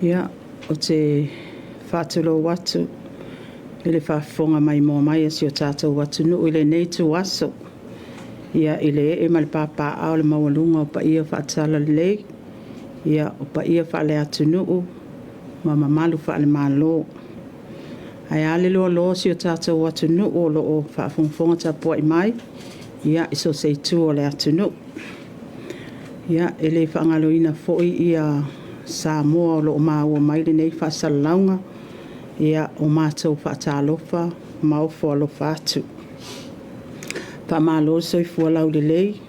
Ia, o te whāturo watu, i le whaafonga mai mō mai asi o tātou watu nu i le nei tu aso. Ia, i le e mal pāpā au le mawalunga o pa ia whaatala le lei. Ia, o pa ia whaale atu nuu, ma mamalu whaale mālo. Ai ale loa loa si o tātou watu nuu o lo o whaafonga ta pua i mai. Ia, iso sei tu o le atu nuu. Ia, e le whaangaloina foi ia Samoa o lo o māua mai le nei whaasalaunga. Ia o mātou whaatalofa, maofo alofa atu. Whamalo soi fualau le lei.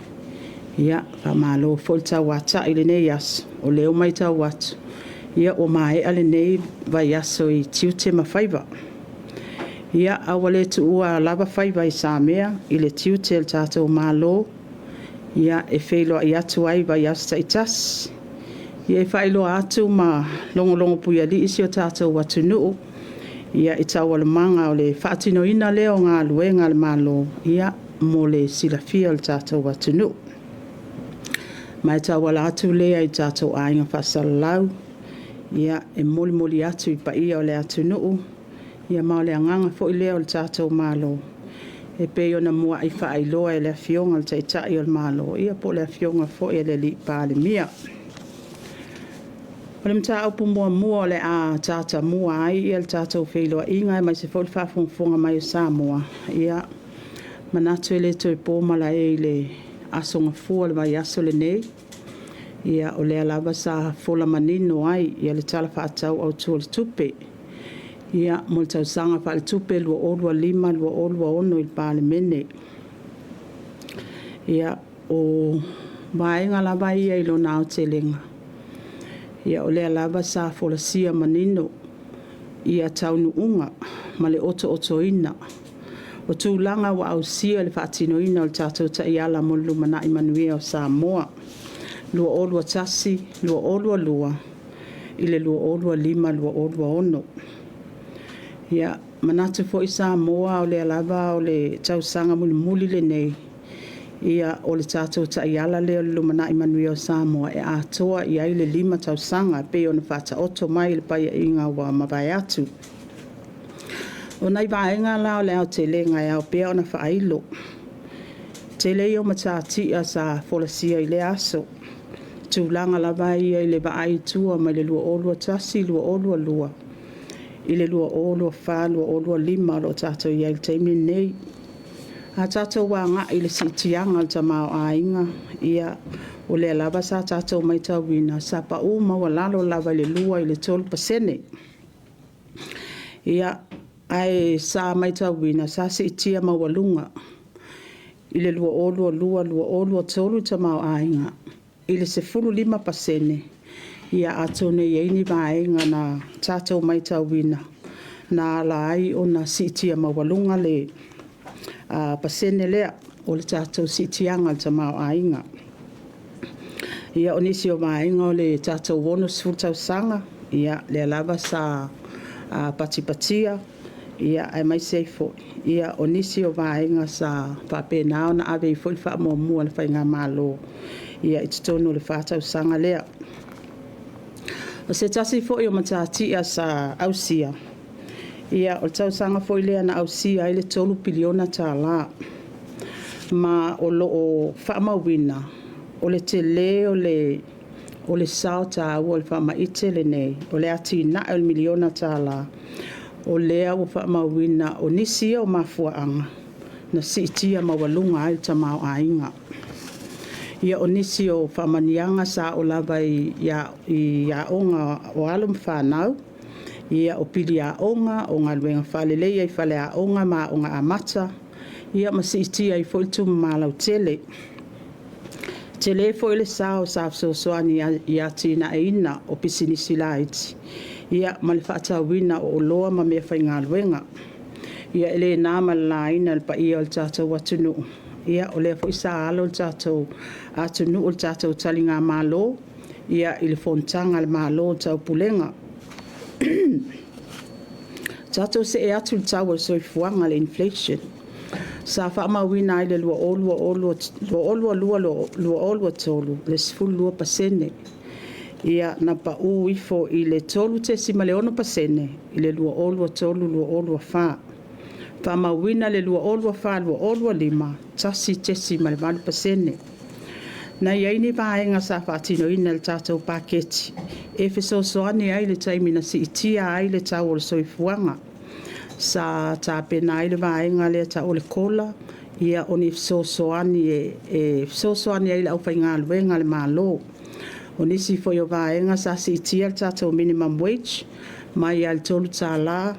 Ia, whamalo folta wata i le nei as. O leo mai tau watu. Ia o mae ale nei vai aso i tiute mawhaiva. Ia awale tu ua lava whaiva i Samea i le tiute el tātou mālo. Ia e wheilo i atu ai vai asta i tas. Ia e whailo atu ma longo puia li isi o tātou watu nuu. Ia i tau ala manga o le whaatino ina leo ngā luenga le malo. Ia mo le silafia le tātou watu nuu. Mai tau ala atu lea i tātou ainga whasalau. Ia e moli atu i pa ia o le atu nuu. Ia mao le anganga fo i leo le tātou malo. E peo na mua i whaailoa e le fionga le taitai o le malo. Ia po le fionga fo i le li pa le mia. Ole mta aupu mua le a tata mua ai i el tata o whailoa inga e mai se fol whafonga mai o Samoa. Ia manatu e le toi pōmala e le asonga fua le vai aso le nei. Ia o le alaba sa fola manino ai i le tala whaatau au tua le tupe. Ia mo le tau sanga wha le tupe lua olua lima lua olua ono i pāle mene. Ia o vaenga lava ia i lo nao te lenga. Ia o le alaba sa fola sia manino ia taunu unga ma le oto ina. O tūlanga wa au sia le whaatino ina o le tātou ta iala mo lumana i manuia o Samoa. Lua olua tasi, lua olua lua, i le lua olua lima, lua olua ono. Ia manatu fo i Samoa o le alaba o le tausanga muli le nei. Ia o le tātou ta iala leo le lumana i manuia o Samoa e atoa i ai le lima tausanga pe o na whata oto mai le paia inga wa mawai atu. O nei vaenga la o le au te lenga e au pea o na whailo. Te leo matatia sa folasia i le aso. Tūlanga lava ia i le vaai tua mai le lua olua tasi, lua olua lua. I le lua olua wha, lua olua lima lo tātou i ai teimi nei. A tātou wā ngā i le sitianga ta mao a inga. Ia o le lava sa tātou mai tau wina. Sa pa u maua lalo lava le lua i le 12%. Ia ai sa mai tau wina. Sa sitia maua lunga. I le lua olua lua, lua olua tolu ta mao a inga. I le 15%. Ia atone yeini vaenga na tātou mai tau wina. Na la ai o na sitia maua lunga le pasene lea o le tātou sitianga ta mao a inga. Ia o nisi o vaenga o le tātou wono sfutau sanga. Ia le alava sa patipatia. Ia ai mai seifo. Ia o nisi o vaenga sa papenao na ave i fo i wha mua le whainga malo. Ia i tutono le whātau sanga lea. O se tasi fo i o matatia sa ausia. Ia o tau sanga fo i lea na ausia i le 3 piliona tā la. Ma o lo o whaamawina. O le te le o le sao tā o le whaamaite le nei. O le ati na o le miliona tā la. O lea o whaamawina o nisia o mafuaanga. Na sitia mawalunga ai ta mao a inga. Ia o nisi o whamanianga sa o lava i aonga o alum whanau. Ia o pili aonga o ngā luenga whalelei i whale aonga ma o ngā amata. Ia masitia i foitu malau tele. Tele fo ile sao sa soani i ati na eina o pisinisi laiti. Ia male whaatawina o loa ma mea whai ngā luenga. Ia ele nāma laina le pa ia o le tātou atunu. Ia o lea fo isa alo le tātou atunu o le tātou tali ngā malo. Ia i le fontanga le malo o tau pulenga. Tātou se e atu le tau o le soifuanga le inflation. Sa whaamawina ai le lua olua tolu, le 12%. ia na pa u ifo i le tolu te simaleono pasene i le lua olua tolu lua olua fa fa mawina le lua olua fa lua olua lima tasi te simaleono pasene na ia ini vaenga sa fatino ina le tatou paketi e fesoasoani ai le taimina siitia ai le tau o le soifuanga sa tapena ai le vaenga le tau o le kola ia oni fesoasoani e fesoasoani ai le aufaiga aluega le malo o nisi foi o vaenga sa siitia le tatou minimum wage mai ia le tolu tālā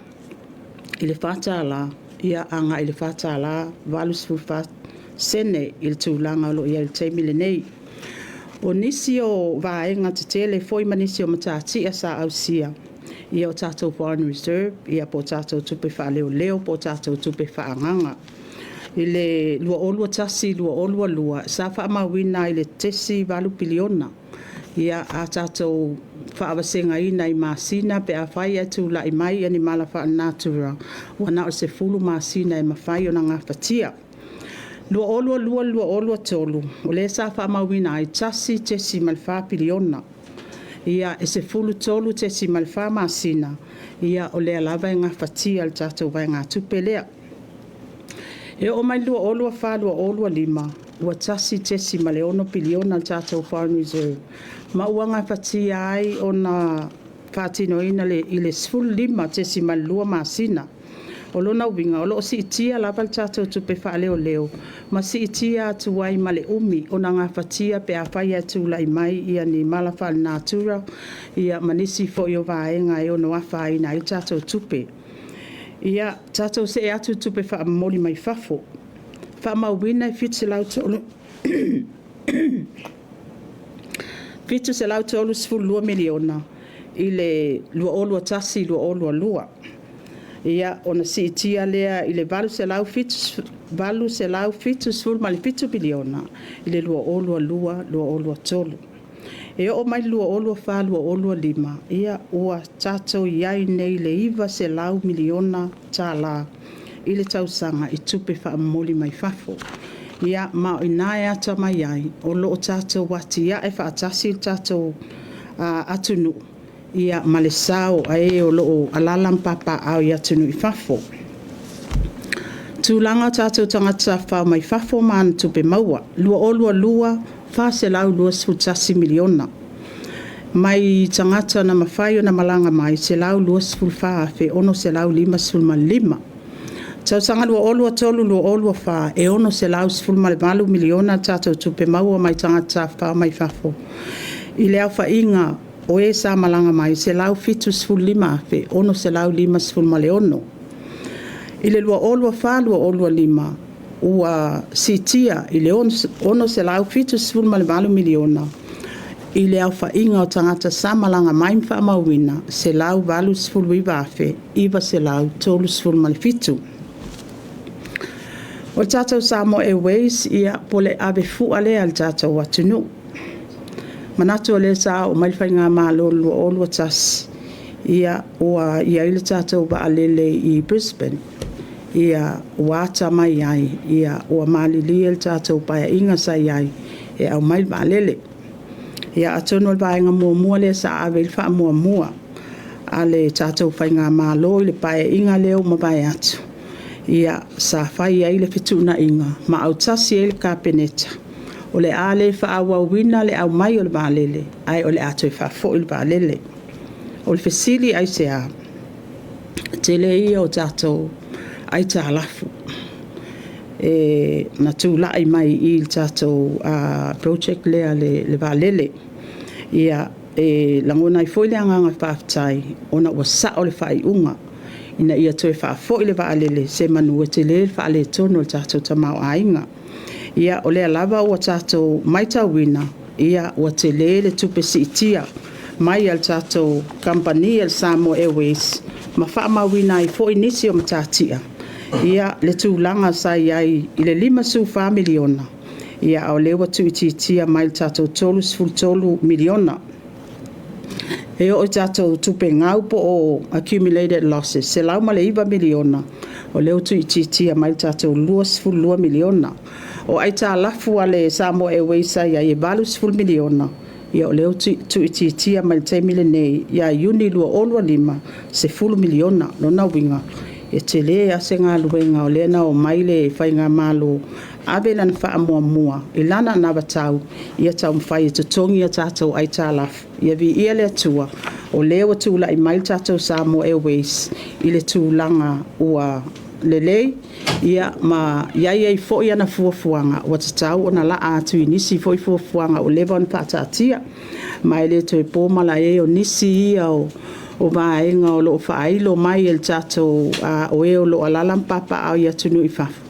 i le fatala ia anga i le fatala valusfulfa sene i le tūlanga o lo ia le taimile nei. O nisi o vaenga te tele foi manisi o matati a sa ausia. Ia o tātou foreign reserve, ia po tātou tupe wha leo, po tātou tupe wha anganga. I le lua olua tasi, lua olua lua, sa wha mawina i le tesi valu piliona. Ia a tātou wha awasenga ina i masina pe a whai atu la i mai ani mala wha natura. Wana o se fulu masina i mawhai o na ngā whatia. Lua olua lua lua olua tolu. O le sa wha mawina i tasi tesi malwha piliona. Ia e se fulu tolu tesi malwha masina. Ia o le alava e ngā whatia al tātou vai ngā tupelea. E o mai lua olua wha lua olua lima. Ua tasi tesi maleono piliona al tātou foreign reserve. Ma ua ngā whatia ai o na whatino ina i le sfulu lima tesi malua masina. O lona winga, o loo si itia lava tātou tupe wha leo. Ma si itia atu wai male umi o na ngā whatia pe a whai atu lai mai ia ni mala wha natura ia manisi fo i o vaenga e o no awha ina i tātou tupe. Ia tātou se e atu tupe wha moli mai fafo. Wha mawina i fitu se lau tolu. Fitu se lau tolu sfulu 2 miliona i le lua olua tasi lua olua lua. Ia ona si itia lea i le valu se lau fitu sfulu mali fitu biliona i le lua olua tolu. E o mai lua olua wha lua olua lima ia ua tātou iai nei le iwa se lau miliona tālā i le tausanga i tupe wha moli mai fafo. Ia ma o inae ata mai ai o loo tātou wati ia e wha atasi tātou atunu. Ia malesao ai o loo alalam papa au ia tunu i fafo. Tūlanga tātou tangata whao mai fafo man tupe maua. Lua olua lua, wha se lau lua sfutasi miliona. Mai tangata na mawhai o na malanga mai se lau lua sfulfa fe ono se lau 5 Tau sanga lua olua tolu lua olua wha e ono se lau sfulmalu miliona tātou tupe maua mai tangata whao mai fafo. I leo wha inga o e sa malanga mai se lau fitu sful 5 fe ono se lau 5 sful maleono. I le lua olua wha lua olua 5 ua sitia i le ono se lau fitu sful malu miliona. I le au wha inga o tangata sa malanga mai mwha mawina se lau valu sful 5 fe iwa se lau tolu sful malifitu. O tātou Samoa Airways ia pole ave fuale al tātou atunu. Manatu le sa o mai whainga malo lua olua tasi. Ia ia ile tātou wa alele i Brisbane. Ia wata mai ai. Ia ua malili el tātou paya inga sa iai. E au mai wa alele. Ia atono le vaenga mua le sa ave il wha mua. Ale tātou whainga malo le paya inga leo mawai atu. Ia sa whai ai le fituna inga. Ma au tasi e le kapeneta. O le ale whaawawina le au mai o le vaalele, ai o le ato i whaafo i le vaalele. O le fesili ai se a, te le ia o tātou ai tā alafu. Na tūlai mai i le tātou project lea le vaalele. Ia langona i foi le anganga whaaftai, ona ua sa o le whai unga. Ina ia toi whaafo i le vaalele, se manu e te le whaale tono le tātou tamau ainga. Ia o lea lava ua tātou mai tauina, ia ua te le tupe si itia, mai al tātou company al Samoa Airways, ma wha mawina i fo inisi o matatia. Ia le tūlanga sa iai i le 5 miliona, ia au lewa tu ititia mai tātou tolu miliona. E o tātou tupe ngau po o accumulated losses, se lau ma le 2 miliona, o leo tu ititia mai tātou 2 miliona. O ai tā lafu ale Samoa Airways ia e 2 miliona ia o leo tu ititia ma le taimile nei ia iuni lua olua lima se fulu miliona lona winga e te le ase ngā luenga o lena o maile e whai ngā malo ave lana wha mua mua i lana na watau ia tau mwhai e tutongi a tātou ai tālaf ia vi ia le atua o leo tūla i mail tātou Samoa Airways i le tūlanga ua lelei ia ma iai ai fo ia na fuafuanga wa tatau ona la atu i nisi fo fuafuanga o levon patatia mai le to e pomala e o nisi ia o vaenga o lo failo mai el tato o e o lo alalam papa au ia tunu i fafu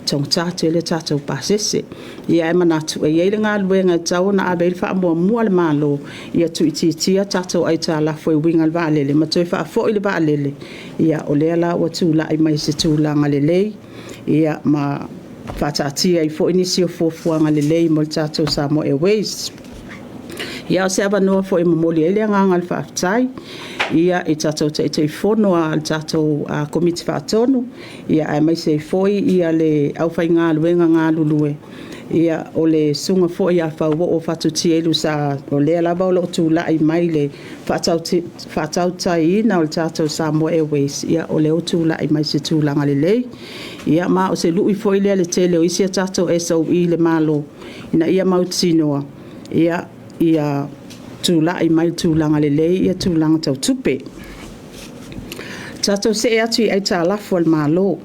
tong tato le tato pasese ia e manatu e ia ngā luenga tau na abel fa mua mua le malo ia tu ititia tato ai ta la foi winga va lele ma toi fa fo ile va lele ia o le ala o tu la i mai se tu la ngalele ia ma fatatia i fo inisi o fo fuanga lele mo tato Samoa Airways ia se ava no fo i momoli ele nganga fa tai ia i tatou te fono al tatou komiti whaatonu ia ai mai se foi ia le au whai ngā luenga ngā lulue ia o le sunga foi a whau o whatuti elu sa o lea lava o lo tu la i mai le whaatau tai ina o le tatou Samoa Airways ia o le o tu la i mai se tu langa le lei ia ma o se lui foi lea le tele o isi a tatou SOE le malo ina ia mautinoa ia tula i mai tūlanga lelei ia tūlanga tau tupe. Tatou se atu i ai tālafu al malo.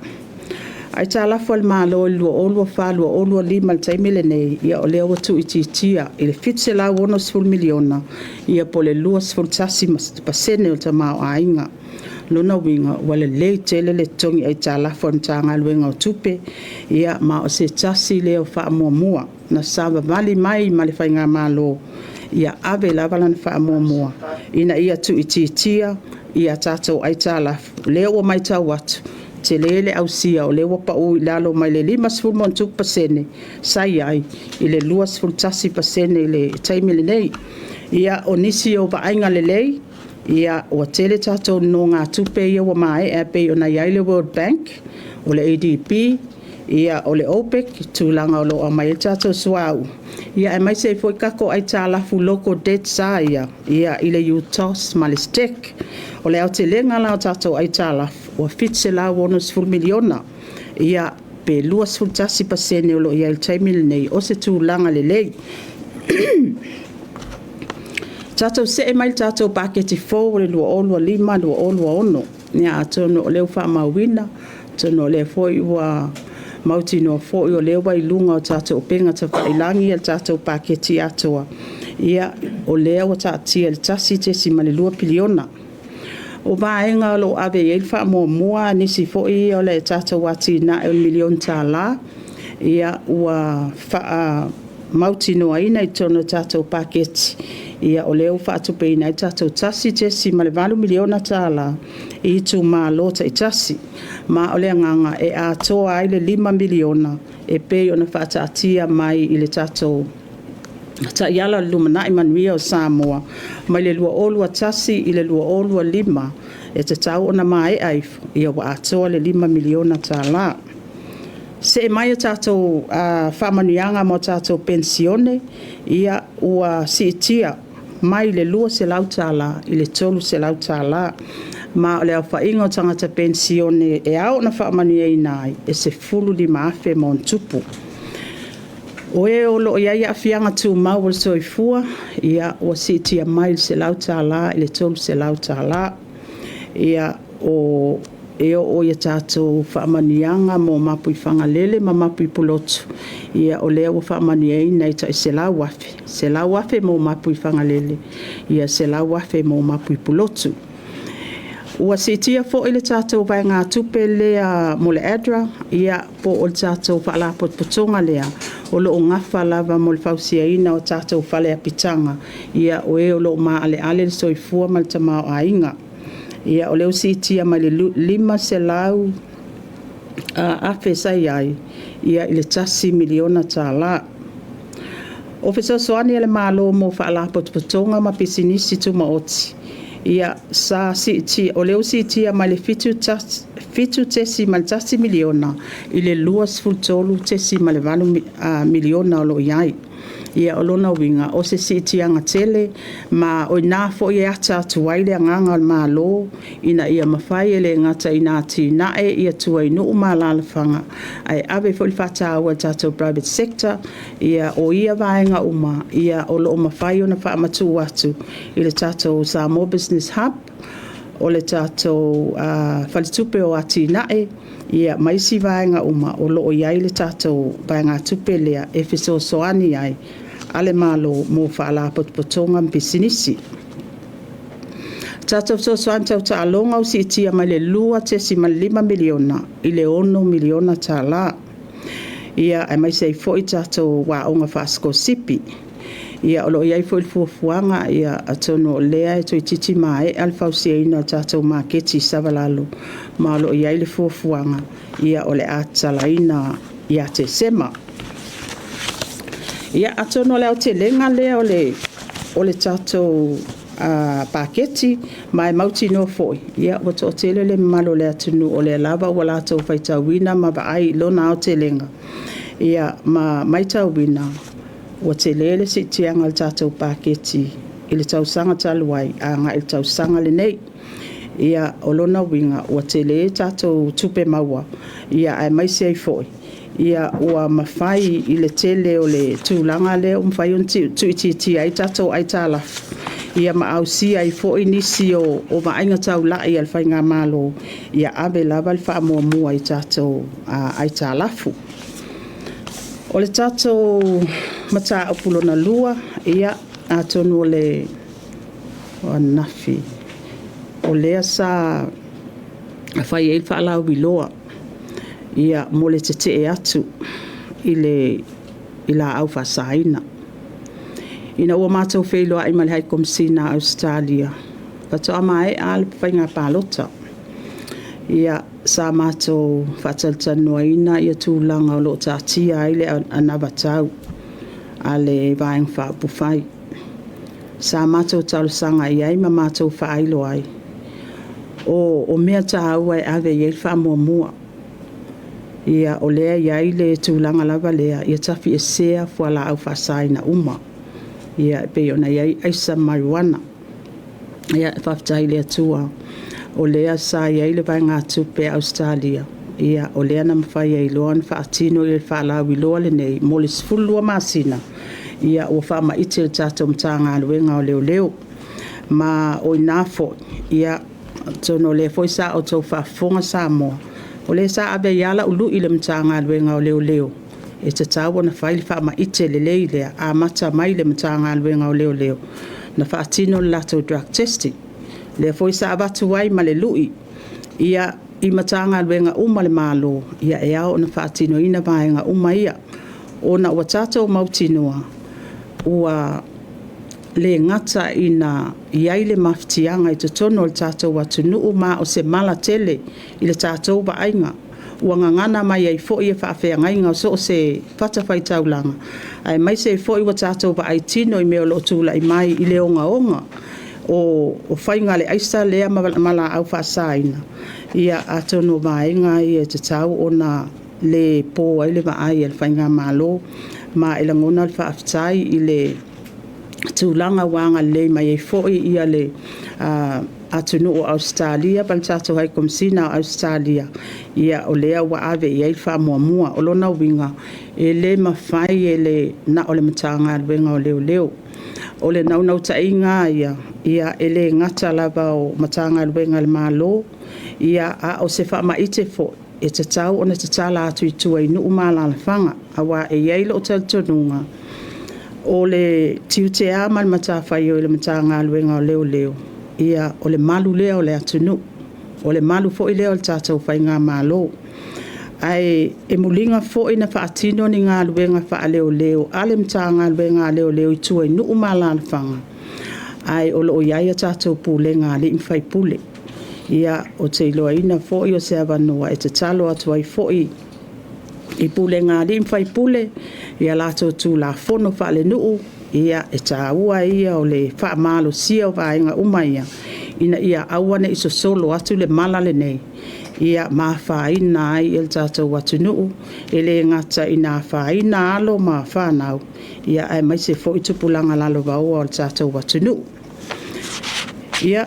Ai tālafu al malo i lua olua whalua olua lima taimele nei ia o leo watu i titia i le fitse la wono sful miliona ia po le lua sful tasi pasene o tamau a inga. Lona winga wale lei tele le tongi ai tālafu al tanga luenga o tupe ia ma o se tasi leo wha mua mua na sava vali mai ma le whainga malo ia ave lava lana wha mua ina ia tu ititia ia tātou ai tālafu leo o mai tau atu te lele au sia o leo pa ui lalo mai le 5.2% sai ai i le 2.8% i le taimele nei ia o nisi o vaenga lelei ia o tele tātou no ngā tupe ia o mai e pe o na iai le World Bank o le ADB ia o le OPEC tūlanga o lo a mai tātou suau ia e mai se foi kako ai tālafu local debt sa ia i le UTOS ma le STEC o le au te lenga la o tātou ai tālafu o fitse la wonus full miliona ia pe 2.8% o lo ia il taimile nei o se tūlanga le lei tātou se e mai tātou paketi fō o le lua olua lima lua olua ono nia atono o leo wha mawina tono le foi ua mauti no fo o le wai lunga o tātou penga ta whailangi al tātou paketi atoa ia o lea o tātia le tasi te si male lua piliona o vaenga lo ave e wha mua nisi fo i o le tātou wati na e milion tā la ia ua wha mauti no aina i tono tātou paketi ia o leo whaatu peina i tātou tasi te si male 2 miliona tā la i tu mā lota i tasi ma o le nganga e a toa ai le 5 miliona e pei ona whaatatia mai i le tātou ta iala lumana i manuia o Samoa mai le lua olua tasi i le lua olua lima e te tau ona mai aifu ia wa a toa le 5 miliona tā la se mai o tātou whamanianga mo tātou pensione ia ua sitia mai le lua se lautala i le tolu se lautala ma o le au whainga o tangata pensione e au na whaamania i nai e se fulu li maafe mo ntupu. O e o lo ia a fianga tu mau o soifua ia o sitia mai se lautala i le tolu se lautala ia o o ia tātou whaamanianga mo mapu i whangalele ma mapu i pulotu. Ia o lea o whaamania i nei ta i se lau wafe. Se lau wafe mo mapu i whangalele. Ia se lau wafe mo mapu i pulotu. Ua sitia fo i le tātou vai ngā tupe lea mo le adra. Ia po o le tātou whaalapot potonga lea. O lo o ngafa lava mo le whausia ina o tātou whale apitanga. Ia o e o lo maa ale ale le soifua mal tamau a inga. Ia o leo sitia mai le 5 se lau afe sai ai ia i le tasi miliona tā la. O fesoasoani le malo mo whaalapotopotonga ma pisinisi tuma oti. Ia sa sitia o leo sitia mai le fitu tesi mai tasi miliona i le luas fultolu tesi mai le 2 miliona o lo iai. ia o lona winga o se sitianga tele ma o nā fo i ata tuaile anganga malo ina ia mawhai ele ngata ina ti nae ia tuai nuu malalafanga ai ave fo i whata awa tātou private sector ia o ia vaenga uma ia o lo mawhai o na whaamatu atu i le tātou Samoa Business Hub o le tātou whalitupe o ati nae ia maisi vaenga uma o lo o iai le tātou vaenga tupe lea e fiso soani ai ale malo mo whaala potpotonga mpisinisi. Tātou soani tau ta alonga o si itia mai le lua te si ma 5 miliona i le 1 miliona tā la. Ia e mai sei foi tātou wa onga whasko sipi. Ia olo iai foi fuafuanga ia atono lea e toi titi mai alfausia ina tātou maketi savalalo. Ma olo iai le fuafuanga ia ole atala ina ia te sema. Ia atono leo te lenga lea ole tātou paketi mai mauti no foi. Ia wato tele le malo le atunu ole lava wala tau faita wina ma vai lona o te lenga. Ia ma maita wina wa te lele si tianga le tātou paketi i le tau sanga taluai a nga i tau sanga le nei. Ia olona winga wa te le tātou tupe maua. Ia ai maisi ai foi. Ia ua mawhai i le tele o le tūlanga le o mwhai on tuiti ai tātou ai tālafu. Ia ma au si ai foi nisi o mainga tau lai al whainga malo. Ia abe lava le wha mua i tātou ai tālafu. O le tātou mata o pulona lua, ia atonu o le nafi. O lea sa whai e whaalau biloa. Ia mo le te atu i la au whasaina. Ina ua mātou wheloa i malihai komsina Australia. Pato ama e al whainga pālota. Ia sa mātou whataltanua ina ia tūlanga o lo tātia i le anavatau a le vaeng whaapufai. Sa mātou talusanga i ai ma mātou whaailo ai. O mea ta aua e ave i wha mua. Ia o lea i ai le tūlanga lava lea ia tafi e sea fuala au whasaina uma. Ia pe ona iai aisa marijuana. Ia whaftai lea tua. O lea sa iai le vai ngā tupe Australia. Ia o lea na mawhai ai loan whaatino i le whaalawi loa le nei. Mo le sifulua masina. Ia o whaama ite le tātou mtanga aluenga o leo leo. Ma o inafo. Ia tono le foi sa o tau whaafonga sa moa. O le sa abe iala ulu i le mtanga aluenga o leo leo. E te tāua na whaile whaama ite le lei lea. A mata mai le mtanga aluenga o leo leo. Na whaatino le lato drug testing. Le foi sa abatu wai ma le lui. Ia i matanga aluenga uma le malo. Ia e ao na whaatino ina vaenga uma ia. O na ua tātou mautinoa. Ua le ngata ina iai le maftianga i te tono le tātou atu nuu ma o se mala tele i le tātou ba ainga. Ua ngangana mai ai fo i e whaafea ngainga o so se whatawhai taulanga. Ai mai se fo i wa tātou ba ai tino i meo lo tūla i mai i le onga onga. O whainga le aisa lea mala au whaasaina. Ia atono vaenga i e te tau o na le pō ai le vaai al whainga malo. Ma e langona le whaaftai i le tūlanga wanga le mai e foi ia le atunu o Australia pal tātou hai komsina o Australia. Ia o lea wa ave i ei wha mua o lona winga e le mawhai e le na o le matanga alwenga o leo leo. O le naunau ta inga ia e le ngata lava o matanga alwenga le malo. Ia a o se wha maite fo e te tau o na te tala atu i tua i nuu mala la whanga. Awa e yeilo o taltonunga. O le tiutea man matawhai o le matanga alwenga o leo leo. Ia o le malu lea o le atunu. O le malu fo i leo le tātou whai ngā malo. Ai e mulinga fo i na whaatino ni ngā luenga wha leo leo. Ale mta ngā luenga leo leo i tua i nuu mala na whanga. Ai o lo o iaia tātou pule ngā li mwhai pule. Ia o te iloa ina fo i o se avanua e te talo atu ai fo i pule ngā li mwhai pule. Ia lato tu la fono wha le nuu. Ia e tā ua ia o le wha malo sia o vaenga umaia. ina ia awana iso solo atu le mala le nei ia mawhaina ai el tātou atunuu ele ngata ina whaina alo ma whanau ia ai mai se fo i tupulanga lalo vaua o tātou atunuu ia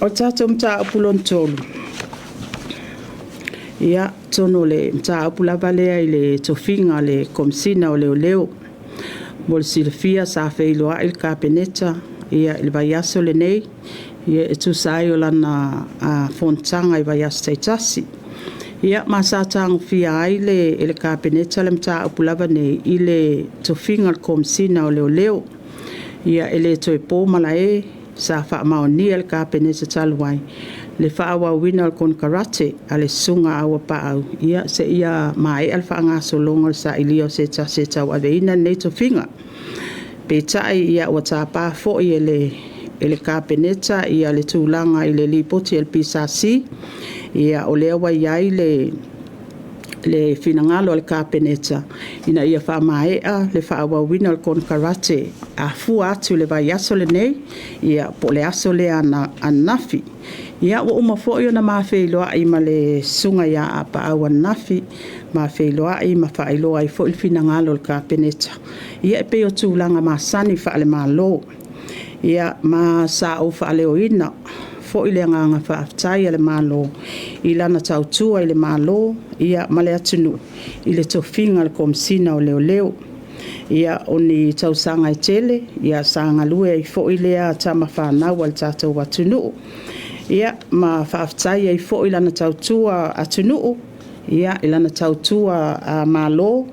o tātou mta apulon tolu ia tono le mta apulava lea i le tofinga le komsina o leo leo Mol silfia sa feiloa il kapeneta ia il vaiaso le nei ia e tu sai o lana fontanga i vaiaso taitasi ia ma sa tango fia ai le kapeneta le mta apulava nei i le tofinga le komsina o leo leo ia ele toi po malae sa fa maoni el kapeneta talwai le faawa wina al kon karate ale sunga awa paau ia se ia mai al fanga so longa sa ilio se ta wa veina nei to finga pe tai ia wa ta pa fo ele kapeneta ia le tulanga ile lipoti el pisasi ia ole wa ia le finangalo al kapeneta ina ia fa mai le faawa wina al kon karate a fu atu le vaiaso le nei ia po le aso le anafi ia o uma fo yo na mafeiloa i male sunga ia apa awa nafi mafeiloa i mafailoa i fo il finangalo le kapeneta ia pe o tulanga masani fa le malo ia ma sa o fa le oina fo ile nganga fa aftai le malo ilana tautua ile malo ia male atunu ile tofinga le komsina o leo ia oni tausanga i tele ia sanga lue i fo ile a tama fa na wal tato watunu ia ma faaftai ai fo ilana tautua atunu ia ilana tautua malo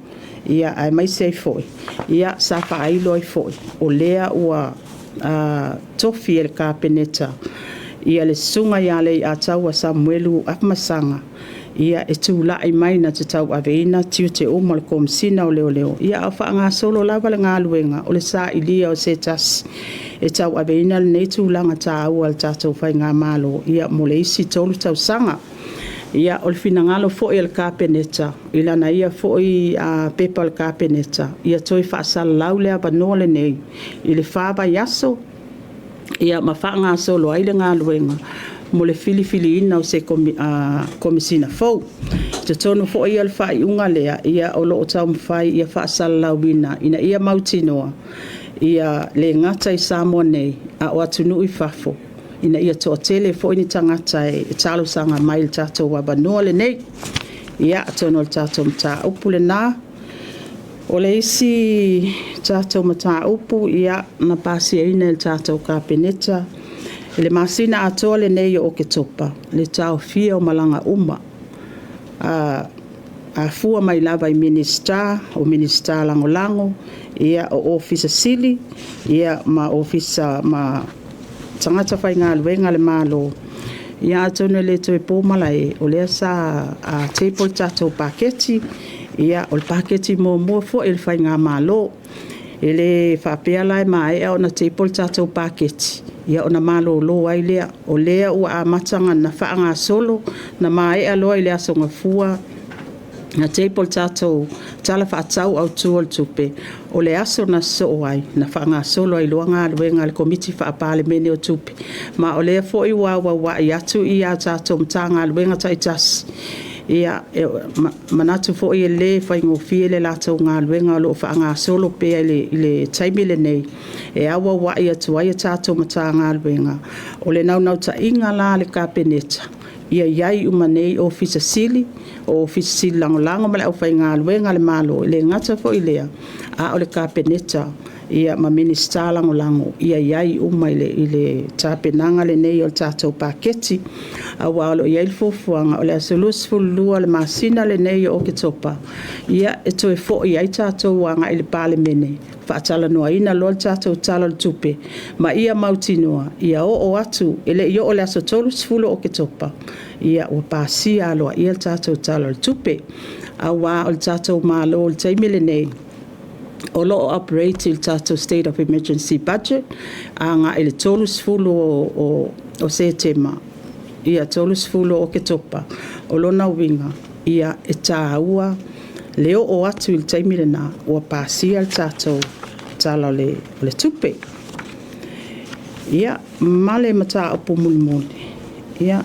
ia ai mai sei foi ia sa fa ai loi foi o lea ua tofi el kapeneta ia le sunga ia le ataua Samuelu apmasanga ia e tula ai mai na te tau aveina tiu te o mal komsina o leo ia a whaanga solo lava le ngā luenga o le sa ilia o se tas e tau aveina le nei tūlanga tā au al tātou whai ngā malo ia mo le isi tolu tau sanga ia o le finangalo fo i al kapeneta ilana ia fo i pepa al kapeneta ia toi whaasala lau lea banoa le nei i le whaba yaso ia ma whaanga solo ai le ngā luenga mo le fili ina o se komisina fou. Te tono fo ia le whai unga lea, ia o loo tau mwhai, ia whaasala lauina, ina ia mautinoa, ia le ngata i Samoa nei, a o atunu i whafo, ina ia toa tele fo ini tangata e talo sanga mai le tātou wabanoa le nei, ia tono le tātou mta upu le nā, o le isi tātou mta upu, ia na pasi e ina le tātou kapeneta, le masina atoa le nei o ke topa, le tau fia o malanga uma. A fua mai lava i minista, o minista lango, ia o ofisa sili, ia ma ofisa ma tangata whai ngā luenga le malo. Ia atone le toi pōmalae, o lea sa a teipol tātou paketi, ia o le paketi mua fo il whai ngā malo. Ele whapea lai mai o na teipol tātou paketi. Ia ona malo lo ai lea o lea ua a matanga na whaanga solo na mai aloa i lea songa fua na teipol tātou tala whaatau au tuol tupe o le aso na so ai na whaanga solo ai loa ngā luenga le komiti whaapale mene o tupe ma o lea fo i wa i atu i a tātou mta ngā luenga taitasi ia manatu fo i le fai ngofie le latou ngā luenga o lo whaanga solo pe i le taimile nei e awa wa i atu ai tātou mata ngā luenga o le nau ta inga la le kapeneta ia iai umanei o ofisa sili lango male au fai ngā luenga le malo le ngata fo i lea a o le kapeneta ia ma minista lango ia iai uma i le tapenanga le nei o tātou paketi a walo ia il fofuanga o le asolus fulua le masina le nei o ke topa ia e toi fo i ai tātou wanga i le pale mene whaatala noa ina lo tātou tala le tupe ma ia mautinoa ia o atu ele i o le aso tolu sfulo o ke topa ia o pasia aloa ia le tātou tala le tupe a wa o le tātou malo o le taimile nei o lo operate il tātou state of emergency budget a ngā ele tolu sfulo o se tema ia tolu sfulo o ke topa o lona winga ia e tāua leo o atu il taimile nā ua pasia il tātou tala le tupe Ia, male mata o pumuli. Ia,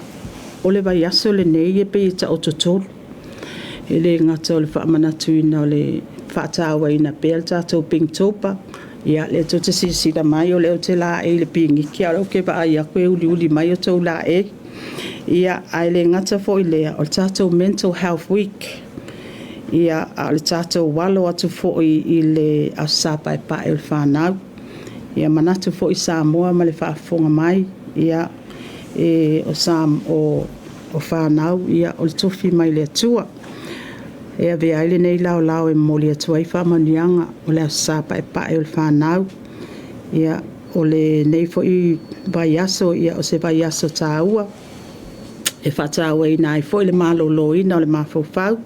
o le vai aso le nei e pe i ta o totolo. E le ngata o le whaamanatuina o le whaatawa ina pe al tātou Pinktopa. Ia, le to te sisira mai o le o te la e le pingi. Kia o ke wa ai a koe uli mai o tau la e. Ia, ai le ngata fo i lea o tātou Mental Health Week. Ia, a le tātou walo atu fo i le asapa e pa e le whanau. Ia, manatu fo i Samoa ma le whaafonga mai. Ia, o Sam o whanau. Ia, o le tofi mai le atua. Ia, vea ele nei lao e moli atua i whamanianga o le asapa e pa e le whanau. Ia, o le nei fo i vai aso, ia, o se vai aso tā ua. E whataua i nai fo i le malo loina o le mawhawhau.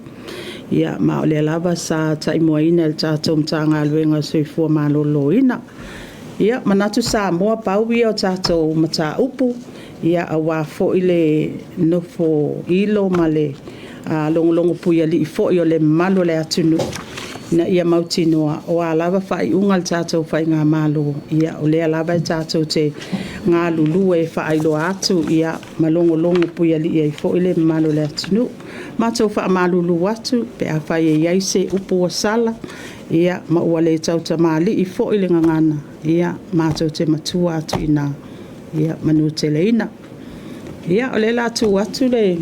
Ia, ma o le alava sa taimua ina le tātou mtanga aluenga sui fua malo loina. Ia, manatu sa moa pau ia o tātou mata upu. Ia, a wā fo i le nofo ilo ma le longo puia li i fo i o le malo le atunu. Na ia mautinoa o alava whai unga le tātou whai ngā malo. Ia, o le alava i tātou te ngā lulu e whailo atu. Ia, malongo puia li i fo i le malo le atunu. Mātou wha malulu atu, pe a whai e iaise upo o sala. Ia, maua le tau ta mali i fo i le ngangana. Ia, mātou te matua atu ina. Ia, manu te leina. Ia, o le la atu atu le.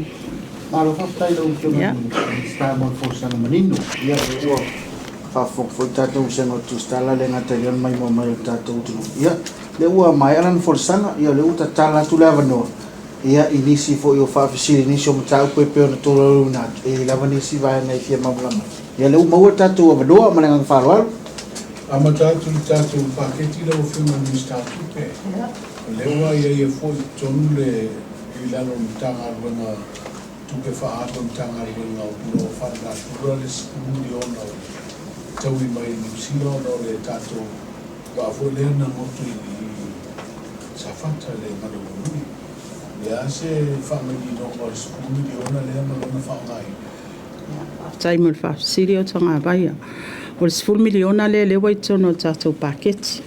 Malo whaptai lau ki o manino. Stai mon fosana manino. Ia, e ua whafok fo tātou sengo tu stala le ngata rion mai mo mai o tātou tunu. Ia, le ua mai alan fosana. Ia, le uta tala tu le avanoa. Ia, inisi fo i o whawhisiri inisi o matau koe peo na tōra runatu. E lava nisi vai nei fia mamulama. Ia, le maua tātou avanoa, malengang wharoaru. Ama tātou i tātou paketi lau whiunga ni tātou pe. Lewa ia fo i tonu le i lalo ni tanga ruenga tupe whaato ni tanga ruenga o puro whanaka pura le sikuni ona o tau i mai ni usila ona o le tātou wa fo lea na motu i safata le manamuni. Ia se whamagi nonga o sikuni ona lea malona whaongai. Taimul whasiri o tanga vaia. O le 10 miliona le lewa i tono tātou paketi.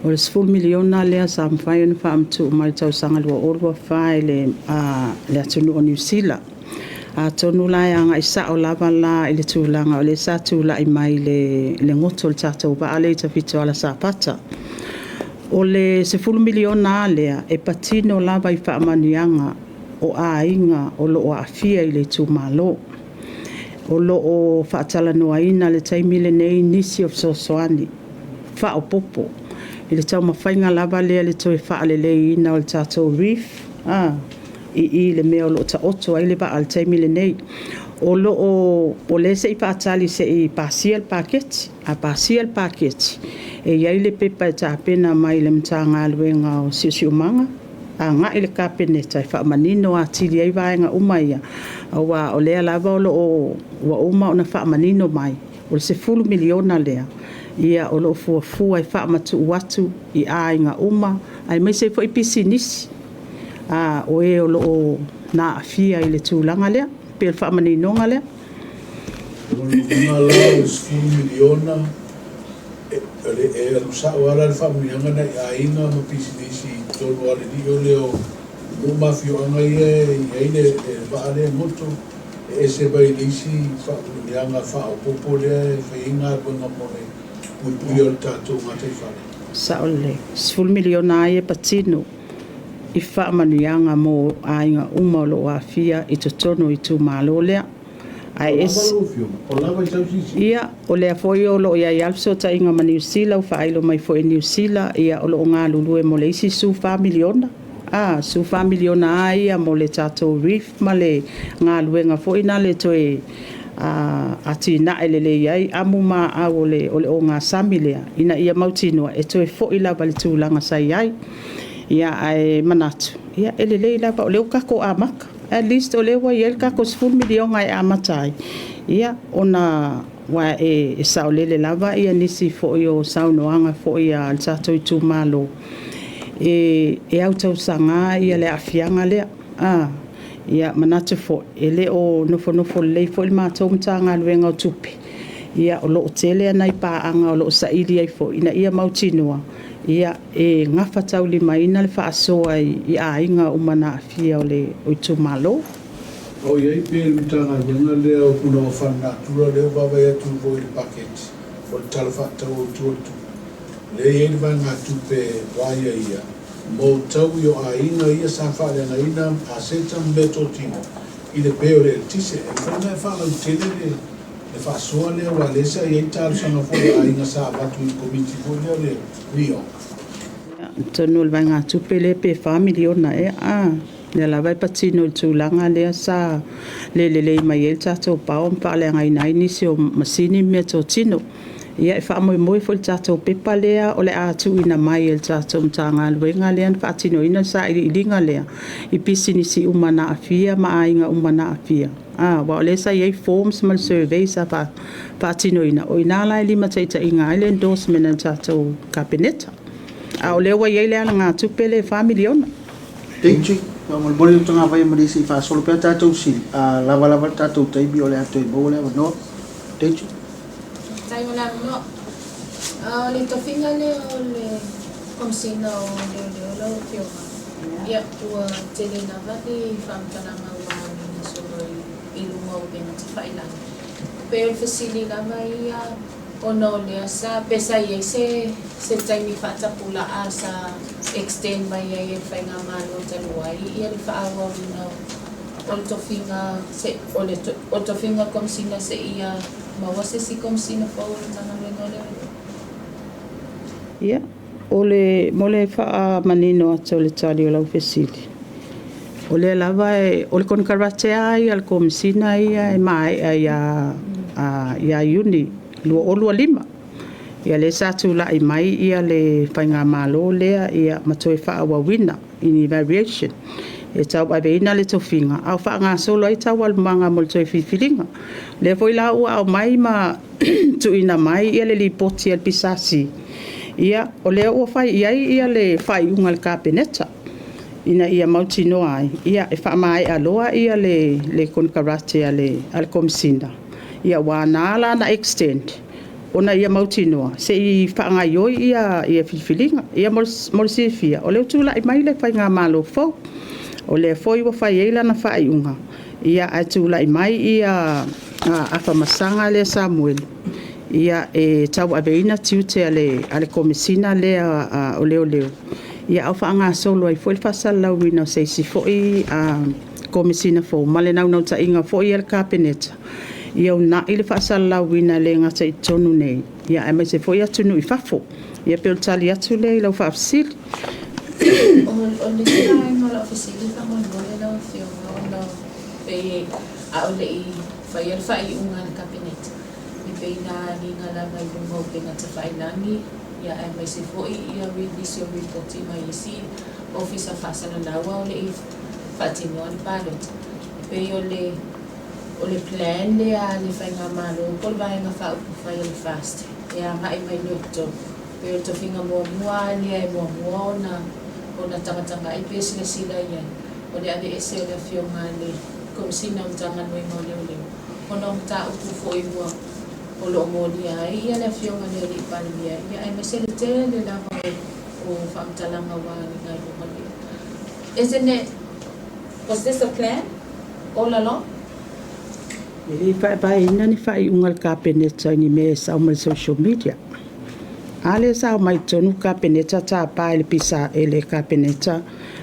O le 10 miliona le sa mwhai anu whaamtu mai tau sanga lua orua whae le atunu o New Zealand. A tonu lai anga i sa o lava la i le tūlanga o le sa tūla i mai le ngoto le tātou wa ale i tawhito ala sa pata. O le 10 miliona lea e patino lava i whaamanianga o a inga o lo o afia i le tūmalo. O lo o whaatala noa ina le taimile nei nisi of sosoani. Wha o popo. I le tau mawhainga lava lea le toi whaale le ina o le tātou reef. I le mea o lo ta oto ai le wa al taimile nei. O lo o le se i whaatali se i pasial paketi. A pasial paketi. E iai le pepa e tāpena mai le mtanga aluenga o siusiumanga. A ngā i le kāpeneta i whaamanino a tiri ai vaenga umaia. Awa o lea lava o lo o uma o na whaamanino mai. O le 10 miliona lea. Ia o lo fua i whaamatu uatu i ainga uma. Ai mai se fo i pisi nisi. O e o lo o nā afia i le tūlanga lea. Pe le whaamanino nga lea. O le una lao 10 miliona. E alusa o ala le whamunianga na i ainga ma pisi nisi tolu ale ni o leo o mafio anga i le vaale moto e se bai nisi whamunianga wha o popo lea e whainga runga mone pui o tātou ngatai whare. Sa o le 10 miliona ai e patino i whaamanianga mo ainga uma o lo afia i totono i tū malo lea. Ia, o lea foi o lo ia ialso ta inga ma New Zealand, whailo mai foi New Zealand, ia o lo ngā lulu e mo le isi su 5 miliona. Su 5 miliona ai mo le tātou reef, ma le ngā luenga foi na le toi ati na ele le iai, amu ma au o le o ngā sami lea, ina ia mautinua, e toi foi la bali tūlanga sa iai, ia ai manatu, ia ele le la ba o leo kako a maka. At least o lewa i elka ko 10 miliona e amatai. Ia, ona wa e sao lele lava ia nisi fo i o sao noanga fo i a altato i tūmalo. E au tau sanga ia le afianga lea. Ia manatu fo, e le o nofo lei fo il mātou mtanga luenga o tupi. Ia o loo tele anai paanga o loo saili ai fo. Ina ia mautinua. ia e ngafa tau lima ina le whaasoa i ainga umana afia o le o tumalo. O iai pe mitanga wenga lea o kuna o whana tura leo baba ia tu voi le paketi. O le tala whatau o tuotu. Le iei le ngā tupe waia ia. Mo tau i o a inga ia sa whare na ina a seta mbeto tina. I le peo le tise. E whana e whana utele le whasoa lea wa lesa iei talu sanga fwoi a inga sa watu i komiti fwoi lea le rio. Tonu le ngā tupe le pe family ona e le la vai patino il tūlanga lea sa le mai el tato pao mpa le ngai nai nisi o masini me to tino. Ia e wha moi fo il tato pepa lea o le atu ina mai el tato mtanga luenga lea wha tino ina sa i linga lea i pisi nisi umana afia ma ainga umana afia. Wa le sa iei forms mal survey sa pa tino ina o ina lai lima taita inga ile endorsement el tato kabineta. O le wa iei lea ngā tupe le family ona. Thank you. Mal boleh tengah vai merisi fa solo pe tatou si lava tatou taibi ole ato bo le no techo tai wala no le tofinga le ole komsina o le lo tio ya tua tele na vali fam tananga wa ni solo i lunga o bena tfaila pe fasili la mai o no le sa pesa ye se taimi fata pula asa extend mai ye fainga malo taluai ia le faawa no o tofinga se o tofinga komsina se ia mawase si komsina fo tana le no le ia ole mole fa manino ato le tali o la fasili ole lava ole kon karate ai al komsina ia e mai ia uni lo olu lima ia le satu la i mai ia le fainga malo lea ia matoi fa wa wina in variation e tau ba beina le tofinga au fa nga solo ai tau al manga mo toi filinga le foi la u au mai ma tu ina mai ia le lipoti al pisasi ia o le o fai ia le fai ungal kabineta ina ia mautino ai ia e fa mai aloa ia le konkarate al komsina ia wana na extend ona ia mautinoa se i whaangai oi ia whiwhilinga ia mol sifia o leo tūla i mai le whai ngā malo fau o le foi wa whai eila na whai unga ia ai tūla i mai ia awhamasanga le Samuel ia e tau aveina tiute ale komisina le o leo ia au whaanga solo ai foi whasalau wina se si foi komisina fo male nau ta inga foi el kabineta ia na ile whaasala wina le ngata i tonu nei. Ia e mai se foi atu nui whafo. Ia peo tali atu le lau whaafsili. O le sila i ngola ofisili ka mon ngole lau whionga o lau pe a ole i whai alwha i unga na kabinet. I pe na ninga langa i lunga o pe ngata whai langi. Ia e mai se foi ia release o reporti mai i si office a whaasana laua ole i whatino ani pilot. Pe o le plan le a le whainga malo, kol vai ngā whau whai le fast. Ia mai mai loto. Pe o to whinga mua le e mua o na tangatanga i pēsina sila ia. O le ane ese o le whionga le komsina o tanga nui mau leo. O na ta upu fo i mua o lo mōni ai. Ia le whionga le li palimia. Ia ai mese le te le lava o whamtalanga wā ni ngai lumali. Isn't it, was this a plan all along? Ili whae ina ni whai ungal kabineta ni me sau mai social media. Ale sau mai tonu kabineta ta pae le pisa ele kabineta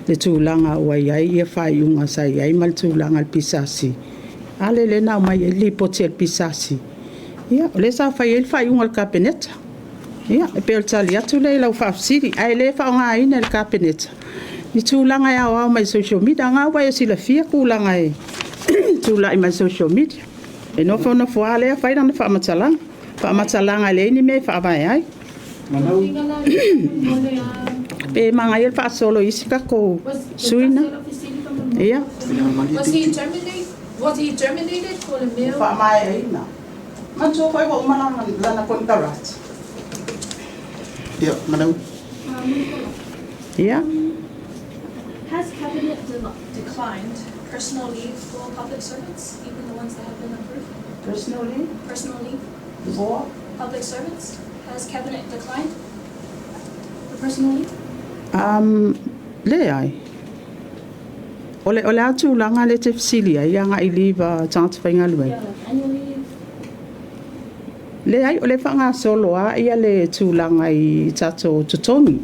le tūlanga ua iai ia whai unga sa iai mal tūlanga le pisasi. Ale le nau mai li poti le pisasi. Ia, le sau whai ungal kabineta. Ia, e peo tali atu le lau whaafsiri. Ai le whaonga ina le kabineta. Ni tūlanga ia au mai social media. Ngā wai sila fia kūlanga e tūla i mai social media. E no fo ale a faina na whaamatalanga. Whaamatalanga le ni me whaamai ai. Manau. Pe manga il whaasolo isi kako suina. Ia. Was he terminated for the meal? Whaamai ai na. Manso whai wa umalanga lana kontarat. Ia, manau. Ia. Has cabinet declined personal leave for public servants, even the ones that have been approved? Personally, Personal leave for public servants? Has cabinet declined? the personal leave? Le ai. Ole atu langa le te fisili ai anga I liva tangata whainga lue. Yeah, like annual leave. Le ai ole whanga solo a ia le tūlanga I tato tutongi.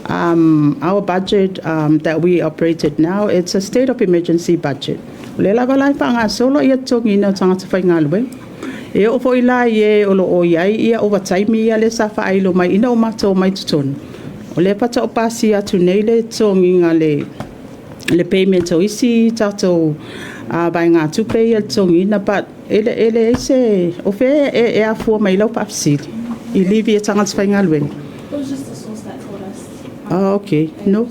Our budget that we operated now, it's a state of emergency budget. Le lava lai whanga solo ia tongi na tangata whainga lue. E o foi la ie o lo o iai ia overtime ia le sa whailo mai ina o mato mai tutonu. O le pata o pasi atu nei le tongi ngā le payment o isi tato vai ngā tupe ia tongi na but ele ese o fe e a fua mai lau papsili. I livi e tangata whainga lue. It was just the source that told us. Oh, okay. No.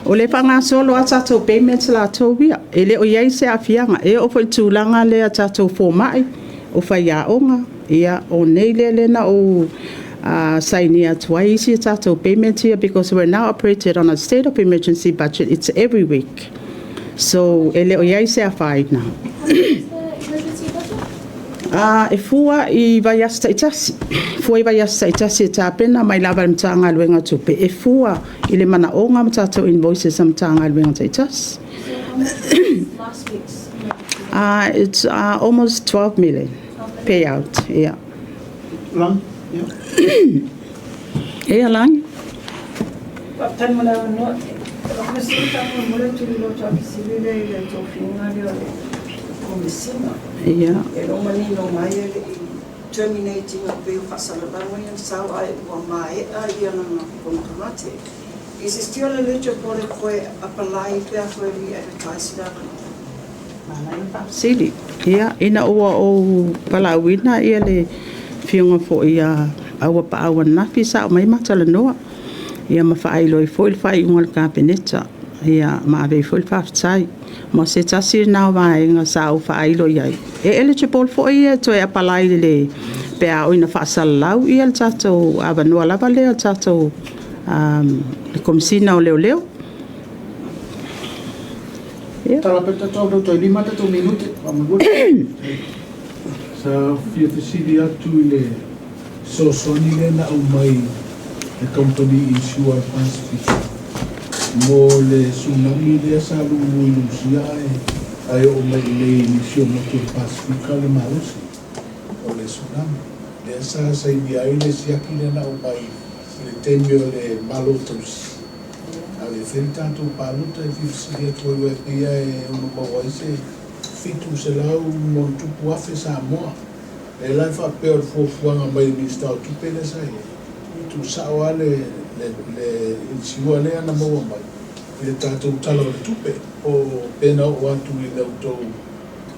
O le whanga solo a tato payments la tō wia. Ele o iai se a fianga. E o foi tūlanga le a tato fō mai. O whai a onga. Ia o nei le na o signing atu ai isi tato payment here because we're now operated on a state of emergency budget. It's every week. So ele o iai se a whai na. How much is the emergency budget? E fua I vai asta I tasi. Fua I vai asta I tasi e tāpena mai lava le mtaanga luenga tupe. E fua I le mana onga mtato invoices am mtaanga luenga I tasi. So how much was last week's emergency budget? It's almost 12 million payout. Yeah. Lang? Yeah, lang. Tan mo na no. Kasi tayo mo lang tulo sa bisile le to finga le komisina. Yeah. E lo mani no mai terminating a bill fasala ba mo yan sa ay wa mai ay yan na kontrate. Is still eligible for apply for the advertised Sili. Yeah, ina o palawina ia le fionga fo ia awa pa awa nafi sa mai matala noa. Ia mawhaailo I foil whai ungal kāpeneta. Ia maawe foil whaftai. Mo se tasi nā wāenga sa au whaailo iai. E eligible fo ia to e apalai le pea oina whaasalau ia le tātou awanua lava leo tātou le komisina o leo leo. Tala peta tau do toi lima tato minute. Sa fia fisili atu le sosoni le na umai le company insure Pacific mo le tsunami le sa lungu ilusia ai o mai le insure motor Pacific le mausi o le tsunami le sa ia le siaki le na umai le temio le malotos ale fentatu paluta e fisili atu e pia e uno mawaise fitu se lau mo tupu afe Samoa e lai whapea fuafuanga mai minister o tupe le sai tu sawa le insiua le ana maua mai le tātou tala o le tupe o pena o atu I lau tau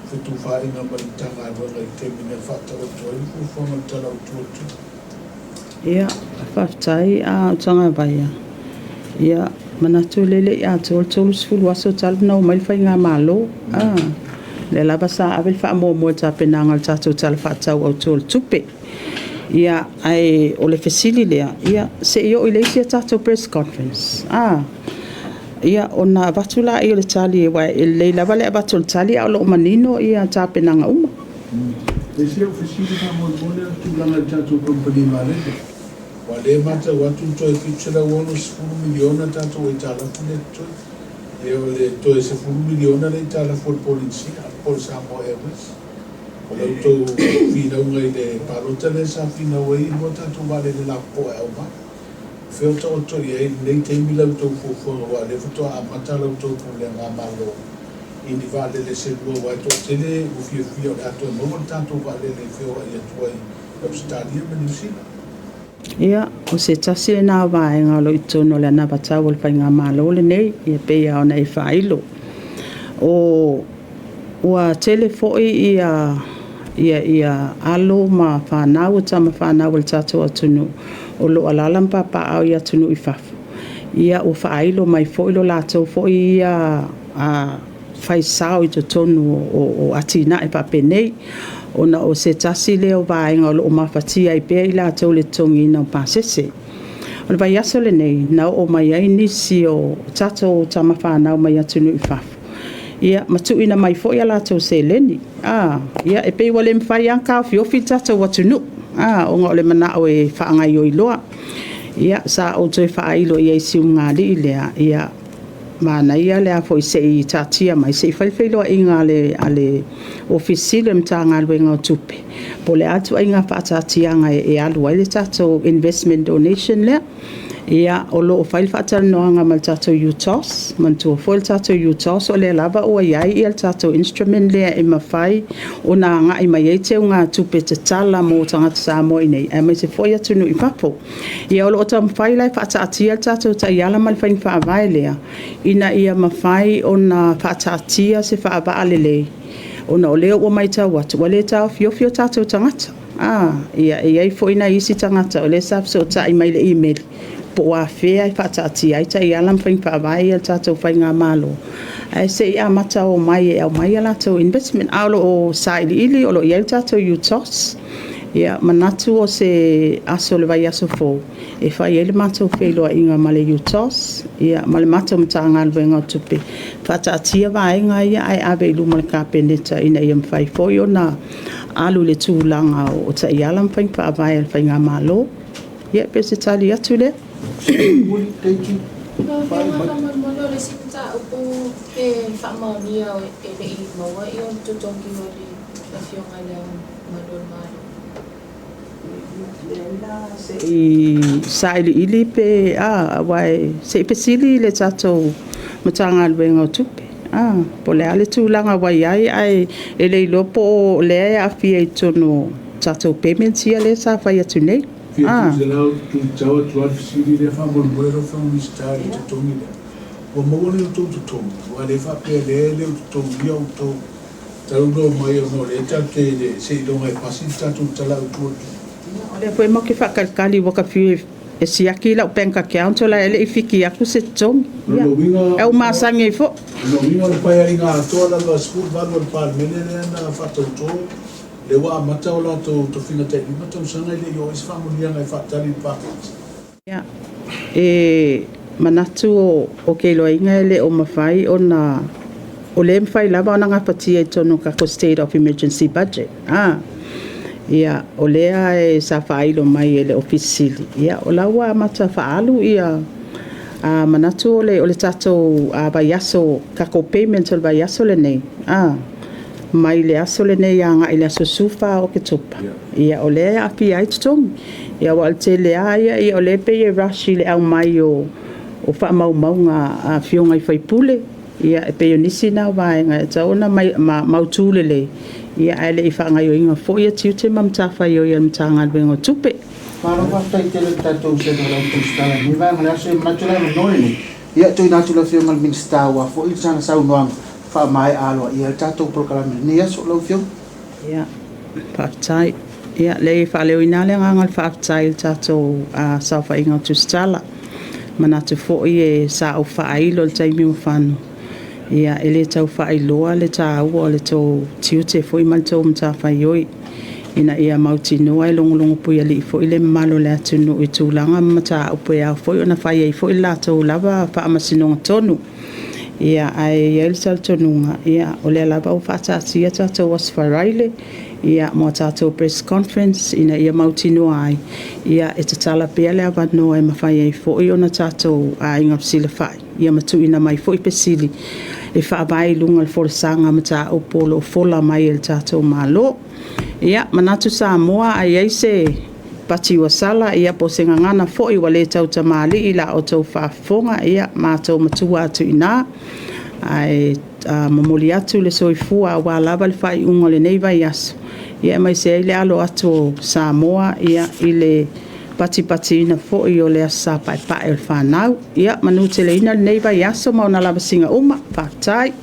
fitu whainga mai tanga wanga I temina whata o toi fuafuanga tala o tuatu Ia, whaftai a tanga vaia. Ia, manatu lele ia tolu sifulu aso taluna o mai whainga malo. Le lava sa avel wha mo ta penanga tātou tala whatau au tolu tupe. Ia, ai o le fesili lea. Ia, se io I leisia tātou press conference. Ia, ona vatula I o le tali e wai, le lava le avatula tali au lo manino ia ta penanga uma. le sia ofisili ka mo le tulanga tātou company malele wa le mata watu toi kitchela wono 10 miliona tātou I tala fune toi e o le toi 10 miliona le tala for polizia por Samoa Airways o le to fina unga I le parota le sa fina wei mo tātou wale le la po e oma feo to toi e nei te mila to fo wa le foto a matala to ko le ngamalo ini vale le se lo wa to tele o fio ato mo tanto vale le feo ia toi o stadia menisina Ia, o se tasi e nā wāenga lo I tono le ana watau o le whainga mālo le nei, ia pēia o nei whailo. Ua tele foi ia alo ma whanau, tama whanau le tātou atunu, o lo alalam papa au ia tunu I whafu. Ia o whailo mai foi lo lātou foi ia whaisau I to tonu o atina e pape nei, ona o se tasi leo vaenga o mawhatia I pēr I lātou le tongi na pāsese. O le vai aso le nei, nau o mai ai nisi o tātou tama whanau mai atunu I whafu. Ia, matu ina mai fo ia lātou se leni. Ia, e pei wale mwhai anka o fiofi tātou atunu. O ngā o le mana o e whaangai o I loa. ia sa o toi whaailo ia isi ungari i lea ia mana ia lea fo i se i tatia mai se i whaiwhailoa inga ale ofisile mta ngā luenga o tupe po le atu inga whaatatia ngai e alu ai le tato investment donation lea ia o lo o whail whaatara noanga ma le tato UTOS mantua fo le tato UTOS o le lava o iai i le tato instrument lea e mawhai o nā ngā i mai eite o ngā tupe te tala mō tangata Samoa nei e mai se foi atunu i papo ia o lo o ta mawhai lai whaatatia le tato ta iala ma le whain whaavai lea ina ia mawhai o nā whaatatia se whaavaa lei ona o leo o mai tau atu wa le tau fio tato tangata ia iai fo ina isi tangata o le safso ta i mai le email po a fea i whaatati ai ta i alam whain whaavai al tātou whai ngā malo. Ai se i amata o mai e au mai ala tau investment aulo o saili ili o lo i au tātou UTOS. Ia manatu o se aso le vai aso fō. E whai ele mātou whailoa inga ma le UTOS. Ia ma le mātou mta ngā luenga o tupe. Whaatatia vaenga ia ai awe ilu ma le kāpeneta ina ia mwhai fō i o nā alu le tūlanga o ta i alam whain whaavai al whai ngā malo. Ia pe se tali atu le. Saili ili pe wai se pesili le tato matanga luenga o tupe po le ale tūlanga wai ai e le lopo le ai awhia i tono tato payments ia le sa whai atu nei tu tau tu afisiri le fa mo buero fa un stari tu tongi o mo le tu wa le fa pe le tu dia o to tau do mai no le ta ke se do mai pasita tu tala tu le foi mo ke fa kalkali wa ka fi e si aki la penka ke anto la ele ifiki aku se tong e o masange fo no vinga le pai inga to la lo school va lo pa menene na fa to le wa mata o la to fina te ni mata sanga le yo is family nga fa tali pa ya manatu o ke lo inga le o mafai ona o le mfai lava ona nga pati e tono ka ko state of emergency budget ia o lea e sa failo mai ele ofisili ia o la wa mata faalu ia manatu o le tato vaiaso ka ko payment o vaiaso le nei mai le aso le nei anga ile aso sufa o ke tupa ia o le api ai tutong ia wa te le ia o le pe e rashi le au mai o fa mau nga fionga i fai pule ia e pe nisi na vai nga ta ona mai mau tule le ia ele i fa nga yo inga fo ia tiute mam ta fa yo ia mtanga bengo tupe para va tai te le tato se do la tustala ni va nga se matula no ni ia tu na tu la fionga minsta wa fo i sana sa no fa mai alo ia tato proclame ni aso lo fio ia partai ia le fa le ina le nga fa tai tato sa fa inga tustala manatu fo i sa o fa ai lo tai mi fanu ia ele tau fa iloa le tau o le tau tiute fo i malto mta fa yoi ina ia mauti no ai longo pui ali fo ile malo le atunu i tūlanga mata upo ia fo ona fa ia fo ila tau lava fa amasino tonu ia ai el saltonunga ia ole lava o fa sia tatu was faraile ia mo tatu press conference ina ia mauti no ai ia e tala pele ava no e mafai fo i ona tatu a inga sila fai ia matu ina mai fo i pesili e fa vai lunga le forsanga mata o polo fola mai el tatu malo ia manatu Samoa ai se pati wasala ia po senga ngana fo i wale tau tamali ila o tau fafonga ia matou matua atu ina ai mamoli atu le soifua wa lava le fai ungo le nei vai aso ia mai se ile alo atu Samoa ia ile pati ina fo i o le asa pai el fanau ia manu te le ina nei vai aso mauna lava singa uma patai